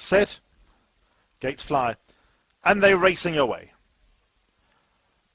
set, gates fly, and they're racing away.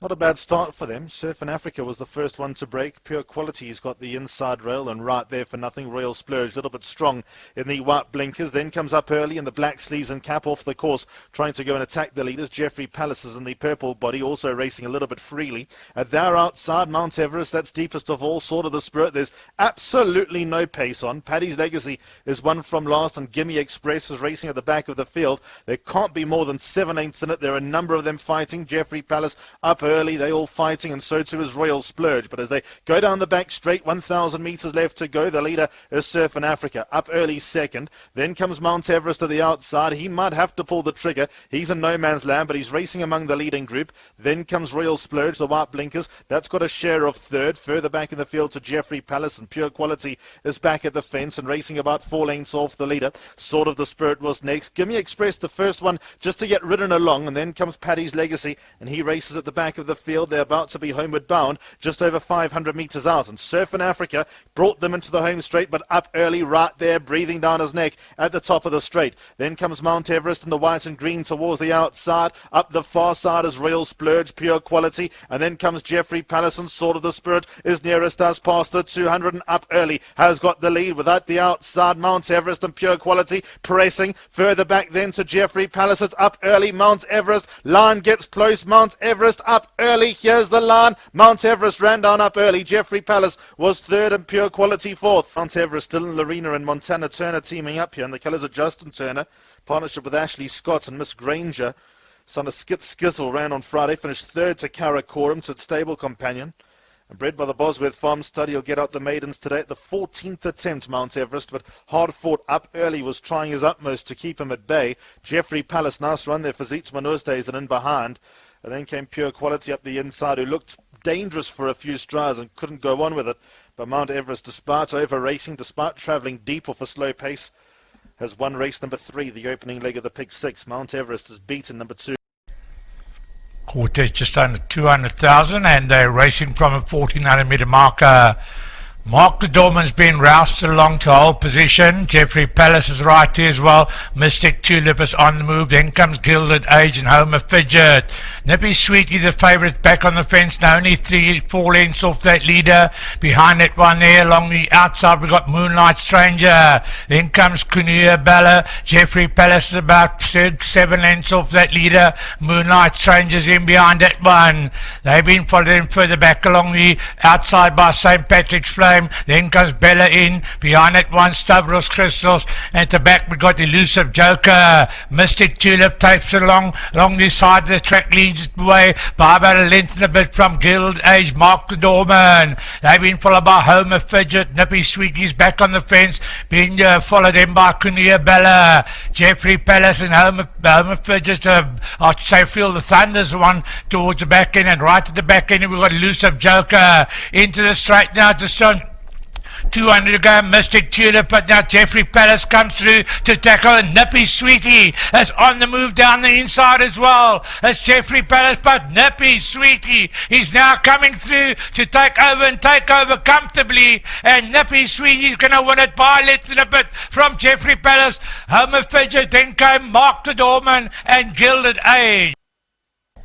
Not a bad start for them. Surfing Africa was the first one to break. Pure Quality's got the inside rail and right there for nothing. Royal Splurge, a little bit strong in the white blinkers. Then comes up early in the black sleeves and cap off the course, trying to go and attack the leaders. Jeffrey Palace is in the purple body, also racing a little bit freely. They're outside Mount Everest. That's deepest of all, Sword of the Spirit. There's absolutely no pace on. Paddy's Legacy is one from last, and Gimme Express is racing at the back of the field. There can't be more than 7/8 in it. There are a number of them fighting. Jeffrey Palace up early, they all fighting, and so too is Royal Splurge. But as they go down the back straight, 1,000 metres left to go, the leader is Surfing Africa, up early second. Then comes Mount Everest to the outside. He might have to pull the trigger. He's in no man's land, but he's racing among the leading group. Then comes Royal Splurge, the white blinkers. That's got a share of third. Further back in the field to Jeffrey Palace, and Pure Quality is back at the fence and racing about 4 lengths off the leader. Sword of the Spirit was next. Gimme Express, the first one, just to get ridden along, and then comes Paddy's Legacy, and he races at the back of the field. They're about to be homeward bound, just over 500 metres out, and Surfing Africa brought them into the home straight, but up early right there, breathing down his neck at the top of the straight. Then comes Mount Everest in the white and green towards the outside. Up the far side is Royal Splurge, Pure Quality, and then comes Jeffrey Palace, and Sword of the Spirit is nearest us past the 200, and up early has got the lead. Without the outside, Mount Everest and Pure Quality pressing further back then to Jeffrey Palace. It's up early, Mount Everest, line gets close, Mount Everest up early. Here's the line. Mount Everest ran down up early. Jeffrey Palace was third and Pure Quality fourth. Mount Everest still in Lorena and Montana Turner teaming up here, and the colours of Justin Turner, partnership with Ashley Scott and Miss Granger. Son of Skit Skizzle ran on Friday, finished third to Karakoram, to its stable companion. And bred by the Bosworth Farm Study, he'll get out the maidens today at the 14th attempt, Mount Everest, but hard fought up early, was trying his utmost to keep him at bay. Jeffrey Palace, nice run there for Zietz Manusdays and in behind. And then came Pure Quality up the inside, who looked dangerous for a few strides and couldn't go on with it. But Mount Everest, despite over-racing, despite travelling deep off a slow pace, has won race number 3, the opening leg of the Pick 6. Mount Everest has beaten number 2. Quartet just under 200,000, and they're racing from a 1,400 metre marker. Mark the Dorman's been roused along to hold position. Jeffrey Palace is right here as well. Mystic Tulip is on the move. Then comes Gilded Age and Homer Fidget. Nippy Sweetie, the favourite, back on the fence now, only 3-4 lengths off that leader. Behind that one there, along the outside, we've got Moonlight Stranger. Then comes Kunia Bella. Jeffrey Palace is about 7 lengths off that leader. Moonlight Stranger's in behind that one. They've been following further back along the outside by St. Patrick's Flame. Then comes Bella in. Behind that one, Stavros Crystals. And at the back, we got Elusive Joker. Mystic Tulip tapes along this side of the track, leads the way by about a length and a bit from Gilded Age, Mark the Doorman. They've been followed by Homer Fidget. Nippy Sweetie's back on the fence, being followed in by Kunia Bella. Jeffrey Palace and Homer Fidget, I'd say Feel the Thunder's one towards the back end, and right at the back end, we've got Elusive Joker into the straight now, just on 200 to go, Mystic Tulip, but now Jeffrey Palace comes through to tackle, and Nippy Sweetie is on the move down the inside as well as Jeffrey Palace, but Nippy Sweetie is now coming through to take over comfortably, and Nippy Sweetie's going to win it by a length and a bit from Jeffrey Palace. Homer Fidget, then came Mark the Doorman and Gilded Age.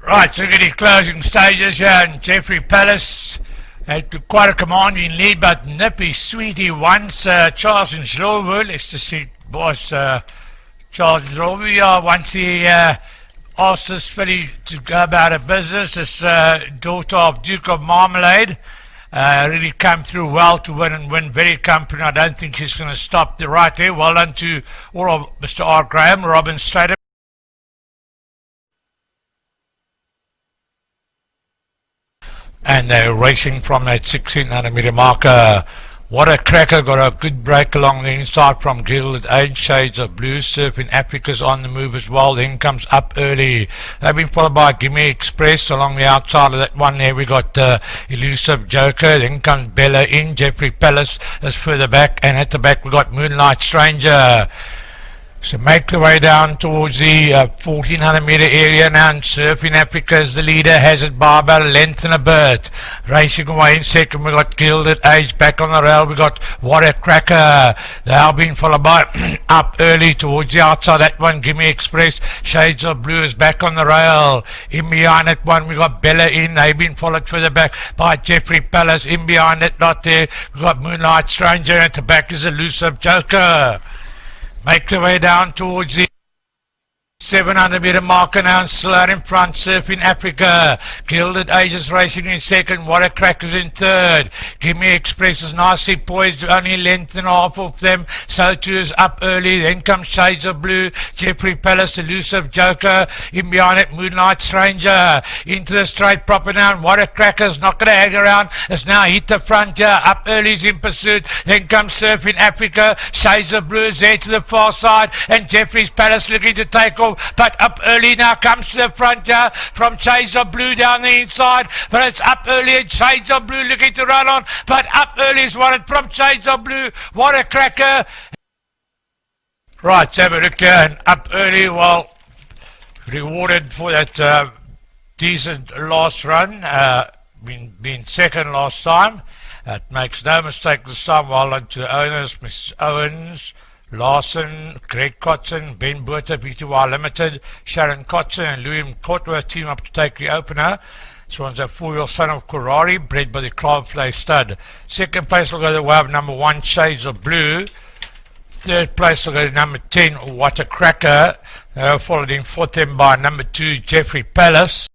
Right, so getting closing stages here, and Jeffrey Palace had quite a commanding lead, but Nippy Sweetie once Charles Nzlovu, let's just see, boss, Charles Nzlovu, once he asked this filly to go about her business, this daughter of Duke of Marmalade, really come through well to win and win very comfortably. I don't think he's going to stop the right there. Well done to all of Mr. R. Graham, Robin Strader. And they're racing from that 1600 metre marker. What a cracker, got a good break along the inside from Gilded Age, Shades of Blue, Surfing Africa's on the move as well, then comes Up Early. They've been followed by Gimme Express along the outside of that one there. We got Elusive Joker, then comes Bella in, Jeffrey Palace is further back, and at the back we got Moonlight Stranger. So make the way down towards the 1400 meter area now, and Surfing Africa is the leader, has it by about a length and a bit. Racing away in second, we got Gilded Age back on the rail, we got What a Cracker, they are being followed by up early towards the outside, that one Gimme Express, Shades of Blue is back on the rail. In behind that one we got Bella in, they've been followed further back by Jeffrey Palace. In behind it, not there, we got Moonlight Stranger, and at the back is Elusive Joker. Make the way down towards the 700 meter marker now, and still out in front, Surfing Africa. Gilded Ages racing in second, What a Cracker's in third. Gimme Express is nicely poised, only length and a half of them. So too is up early, then comes Shades of Blue, Jeffrey Palace, Elusive Joker. In behind it, Moonlight Stranger. Into the straight proper now, and What a Cracker's not going to hang around. It's now hit the front here, up early's in pursuit. Then comes Surfing Africa, Shades of Blue is there to the far side, and Jeffrey's Palace looking to take off. But up early now comes to the front here from Shades of Blue down the inside. But it's up early and Shades of Blue looking to run on. But up early is wanted from Shades of Blue. What a Cracker. Right, so have a look here, and up early, well, rewarded for that decent last run. Been second last time. It makes no mistake this time. Well done to the owners, Mrs. Owens, Larson, Greg Cotson, Ben Botha, BTY Limited, Sharon Cotson and Louis Courtworth team up to take the opener. This one's a 4-year-old son of Kurari, bred by the Cloudflay stud. Second place will go to the way of number 1, Shades of Blue. Third place will go to number 10, What a Cracker. Followed in fourth then by number 2, Jeffrey Palace.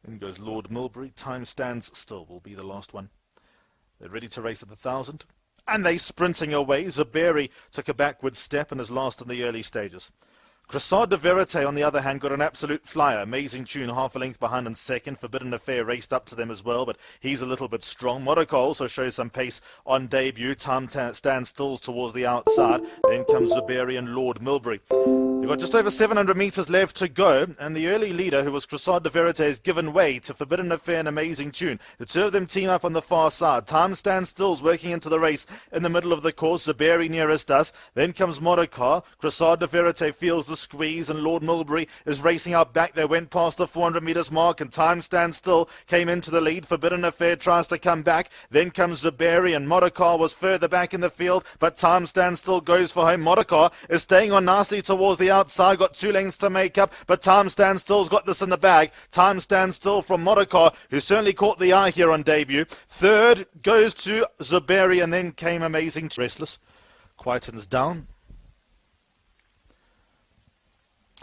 In goes Lord Milbury. Time Stands Still will be the last one. They're ready to race at the 1,000. And they sprinting away. Zuberi took a backward step and is last in the early stages. Croissant de Verite, on the other hand, got an absolute flyer. Amazing Tune, half a length behind in second. Forbidden Affair raced up to them as well, but he's a little bit strong. Monaco also shows some pace on debut. Time Stands Still towards the outside. Then comes Zuberi and Lord Milbury. They've got just over 700 metres left to go, and the early leader, who was Croissant de Verite, has given way to Forbidden Affair and Amazing Tune. The two of them team up on the far side. Time Stands Still's working into the race in the middle of the course. Zuberi nearest us. Then comes Monaco. Croissant de Verite feels the squeeze, and Lord Milbury is racing out back. They went past the 400 metres mark, and Time Stands Still came into the lead. Forbidden Affair tries to come back. Then comes Zuberi, and Monaco was further back in the field, but Time Stands Still goes for home. Monaco is staying on nicely towards the outside, got 2 lengths to make up, but Time Stands Still's got this in the bag. Time Stands Still from Monaco, who certainly caught the eye here on debut. Third goes to Zuberi, and then came Amazing. Restless quietens down.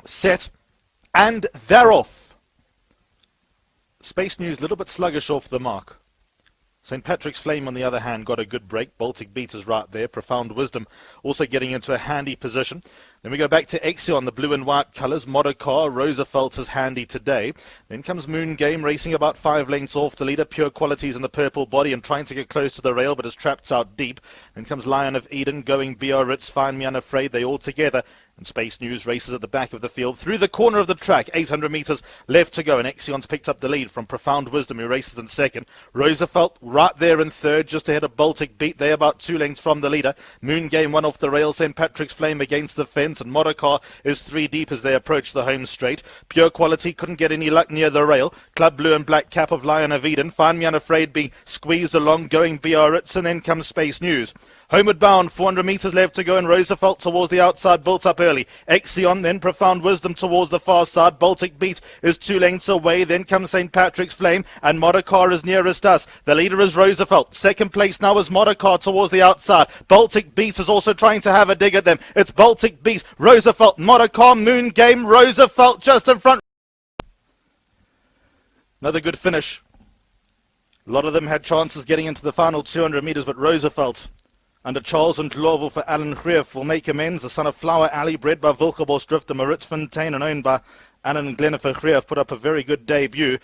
Set, and they're off. Space News a little bit sluggish off the mark. St. Patrick's Flame, on the other hand, got a good break. Baltic Beat is right there. Profound Wisdom also getting into a handy position. Then we go back to Exion, the blue and white colours. Modacar, Roosevelt is handy today. Then comes Moon Game, racing about 5 lengths off the leader. Pure Qualities in the purple body and trying to get close to the rail, but is trapped out deep. Then comes Lion of Eden, Going Biarritz, Find Me Unafraid. They all together. And Space News races at the back of the field. Through the corner of the track, 800 metres left to go. And Exion's picked up the lead from Profound Wisdom, who races in second. Roosevelt right there in third, just ahead of Baltic Beat. They're about 2 lengths from the leader. Moon Game one off the rail. St. Patrick's Flame against the fence. And Modacar is 3 deep as they approach the home straight. Pure Quality couldn't get any luck near the rail. Club Blue and Black Cap of Lion of Eden. Find Me Unafraid being squeezed along, Going Biarritz. And then comes Space News. Homeward bound, 400 metres left to go, and Roosevelt towards the outside, built up early. Exion, then Profound Wisdom towards the far side. Baltic Beat is 2 lengths away. Then comes St. Patrick's Flame, and Modacar is nearest us. The leader is Roosevelt. Second place now is Modacar towards the outside. Baltic Beat is also trying to have a dig at them. It's Baltic Beat, Roosevelt, Modacar, Moon Game, Roosevelt just in front. Another good finish. A lot of them had chances getting into the final 200 metres, but Roosevelt, under Charles and Glovel for Alan Greef, will make amends. The son of Flower Alley, bred by Wilgebos Drifter, Maritz Fontaine, and owned by Alan and Glennifer Greef, put up a very good debut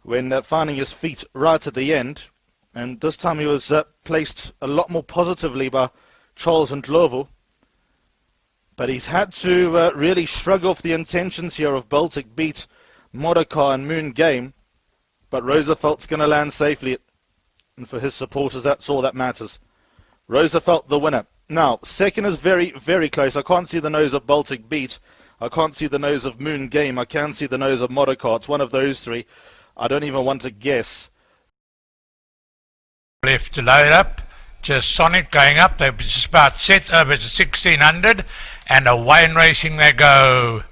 when finding his feet right at the end. And this time he was placed a lot more positively by Charles and Glovel. But he's had to really shrug off the intentions here of Baltic Beat, Modacar and Moon Game. But Roosevelt's going to land safely. And for his supporters, that's all that matters. Roosevelt the winner. Now, second is very, very close. I can't see the nose of Baltic Beat. I can't see the nose of Moon Game. I can see the nose of Motorcar. It's one of those three. I don't even want to guess. Left to load up. Just Sonic going up. They're just about set over to 1600. And away in racing they go.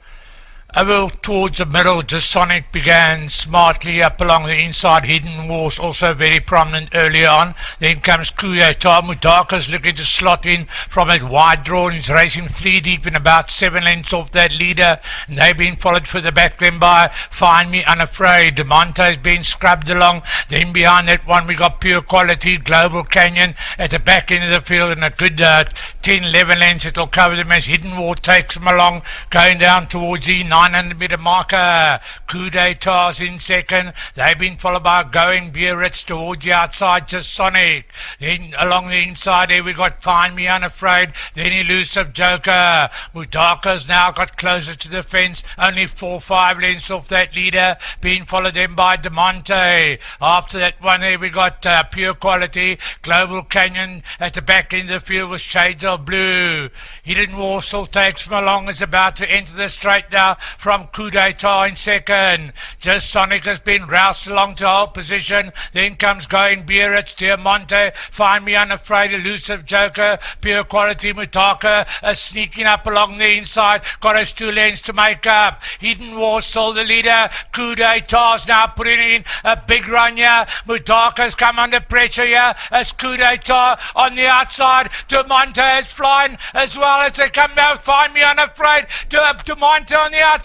Over towards the middle, just Sonic began smartly up along the inside. Hidden Wars also very prominent earlier on. Then comes Kuyata. Mudaka's looking to slot in from a wide draw and he's racing 3 deep in about 7 lengths off that leader. And they've been followed further back then by Find Me Unafraid. DeMonte's been scrubbed along. Then behind that one we got Pure Quality, Global Canyon at the back end of the field and a good 10-11 lengths. It'll cover them as Hidden War takes them along, going down towards the 900 metre marker. Coup d'etat's in second. They've been followed by Going Biarritz towards the outside, just Sonic. Then along the inside here we got Find Me Unafraid, then Elusive Joker. Mudaka's now got closer to the fence, only 4-5 lengths off that leader, being followed then by DeMonte. After that one there we got Pure Quality, Global Canyon at the back end of the field with Shades of Blue. Hidden Warsaw takes from along, is about to enter the straight now from Coup d'etat in second. Just Sonic has been roused along to hold position. Then comes Going Biarritz, Diamante, Find Me Unafraid, Elusive Joker, Pure Quality, Mutaka sneaking up along the inside. Got us 2 lanes to make up. Hidden War still the leader. Coup d'etat's now putting in a big run here. Mutaka's come under pressure here as Coup d'etat on the outside. Diamante is flying as well as they come down. Find Me Unafraid. Diamante on the outside,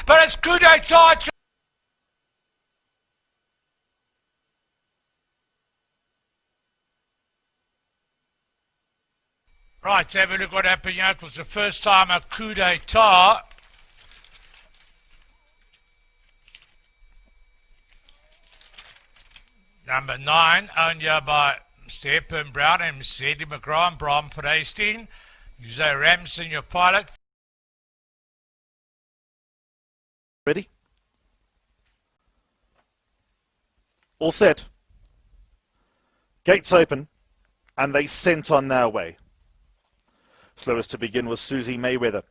but it's Coup d'etat. Right, let's have a look what happened here. It was the first time a Coup d'etat. Number 9, owned here by Mr. Hepburn Brown and Mr. Eddie McGraw and Bram Verheesteen. Jose Ramson, your pilot. Ready? All set. Gates open, and they sent on their way. Slowest to begin was Susie Mayweather.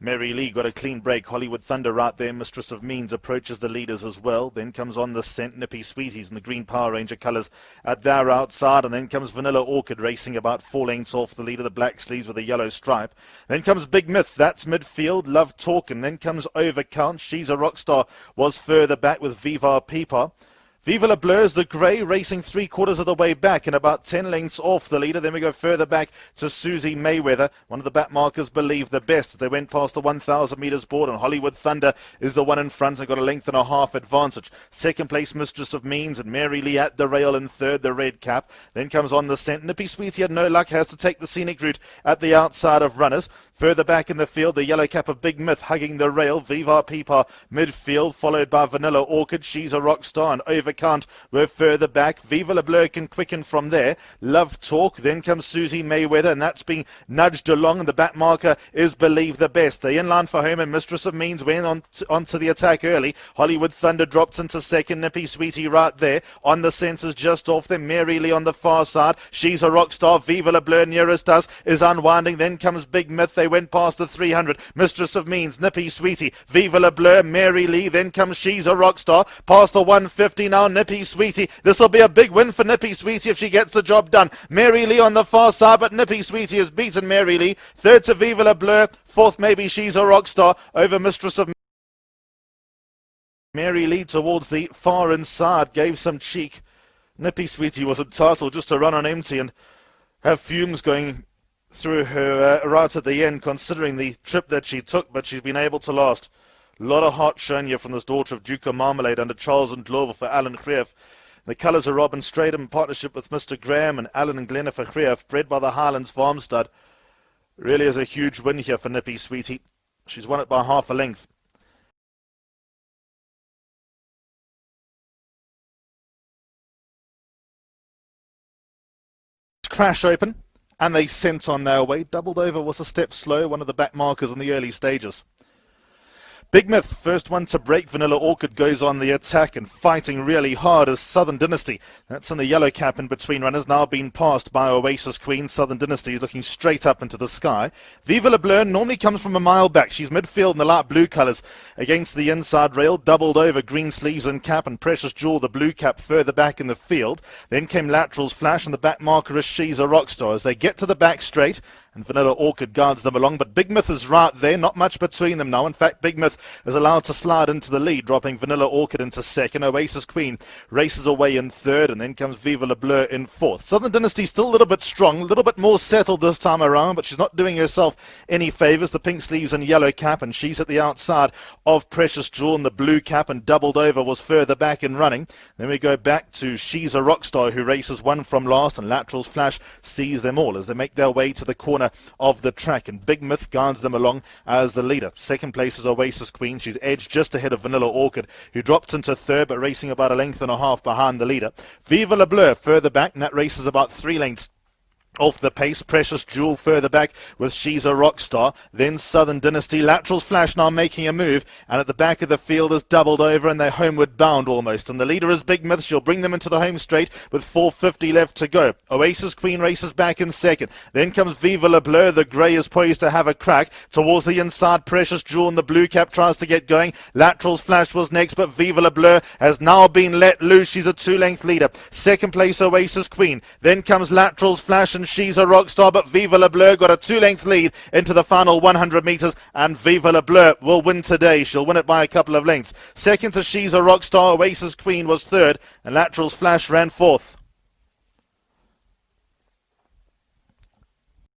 Mary Lee got a clean break. Hollywood Thunder right there. Mistress of Means approaches the leaders as well. Then comes on the scent Nippy Sweeties in the green Power Ranger colours at their outside. And then comes Vanilla Orchid racing about 4 lengths off the leader, the black sleeves with a yellow stripe. Then comes Big Myth. That's midfield. Love Talk. And then comes Overcount. She's a Rockstar was further back with Viva Peepa. Viva La Bleur's the grey, racing 3/4 of the way back and about 10 lengths off the leader. Then we go further back to Susie Mayweather. One of the back markers believe the best as they went past the 1,000 metres board, and Hollywood Thunder is the one in front and got a length and a half advantage. Second place, Mistress of Means, and Mary Lee at the rail in third, the red cap. Then comes on the scent. Nippy Sweetie had no luck, has to take the scenic route at the outside of runners. Further back in the field, the yellow cap of Big Myth hugging the rail. Viva Peepa midfield, followed by Vanilla Orchid. She's a Rockstar, and Overcount were further back. Viva La Bleu can quicken from there. Love Talk. Then comes Susie Mayweather, and that's being nudged along, and the back marker is Believe the Best. The inline for home, and Mistress of Means went onto the attack early. Hollywood Thunder drops into second. Nippy Sweetie right there. On the sensors just off them. Mary Lee on the far side. She's a Rockstar. Viva La Bleu nearest us is unwinding. Then comes Big Myth. They went past the 300. Mistress of Means, Nippy Sweetie, Viva La Bleu, Mary Lee. Then comes She's a Rockstar. Past the 150 now. Nippy Sweetie. This will be a big win for Nippy Sweetie if she gets the job done. Mary Lee on the far side, but Nippy Sweetie has beaten Mary Lee. Third to Viva La Bleu. Fourth, maybe She's a Rockstar over Mistress of Mary Lee towards the far inside. Gave some cheek. Nippy Sweetie was entitled just to run on empty and have fumes going through her right at the end, considering the trip that she took, but she's been able to last. A lot of heart shown here from this daughter of Duke of Marmalade under Charles and Glover for Alan Greef. The colours are Robin Stratham in partnership with Mr. Graham and Alan and Glenna for Greef, bred by the Highlands Farm Stud. Really is a huge win here for Nippy Sweetie. She's won it by half a length. Crash open, and they sent on their way. Doubled over was a step slow, one of the back markers in the early stages. Big Myth, first one to break. Vanilla Orchid goes on the attack and fighting really hard as Southern Dynasty. That's in the yellow cap in between runners, now being passed by Oasis Queen. Southern Dynasty is looking straight up into the sky. Viva La Bleu normally comes from a mile back. She's midfield in the light blue colours against the inside rail, doubled over green sleeves and cap, and Precious Jewel, the blue cap, further back in the field. Then came Lateral's Flash, and the back marker is She's a Rockstar. As they get to the back straight, and Vanilla Orchid guards them along, but Big Myth is right there, not much between them now. In fact, Big Myth is allowed to slide into the lead, dropping Vanilla Orchid into second. Oasis Queen races away in third, and then comes Viva La Bleu in fourth. Southern Dynasty still a little bit strong, a little bit more settled this time around, but she's not doing herself any favours. The pink sleeves and yellow cap, and she's at the outside of Precious Jewel in the blue cap, and doubled over was further back in running. Then we go back to She's a Rockstar, who races one from last, and Lateral's Flash sees them all as they make their way to the corner of the track, and Big Myth guards them along as the leader. Second place is Oasis Queen. She's edged just ahead of Vanilla Orchid, who drops into third but racing about a length and a half behind the leader. Viva La Bleu further back, and that race is about 3 lengths off the pace. Precious Jewel further back with She's a Rockstar. Then Southern Dynasty. Lateral's Flash now making a move, and at the back of the field is doubled over, and they're homeward bound almost. And the leader is Big Myth. She'll bring them into the home straight with 4:50 left to go. Oasis Queen races back in second. Then comes Viva La Bleu. The grey is poised to have a crack towards the inside. Precious Jewel in the blue cap tries to get going. Lateral's Flash was next, but Viva La Bleu has now been let loose. She's a 2-length leader. Second place Oasis Queen. Then comes Lateral's Flash, and She's a Rockstar, but Viva La Bleu got a 2-length lead into the final 100 metres, and Viva La Bleu will win today. She'll win it by a couple of lengths. Second to She's a Rockstar. Oasis Queen was third, and Lateral's Flash ran fourth.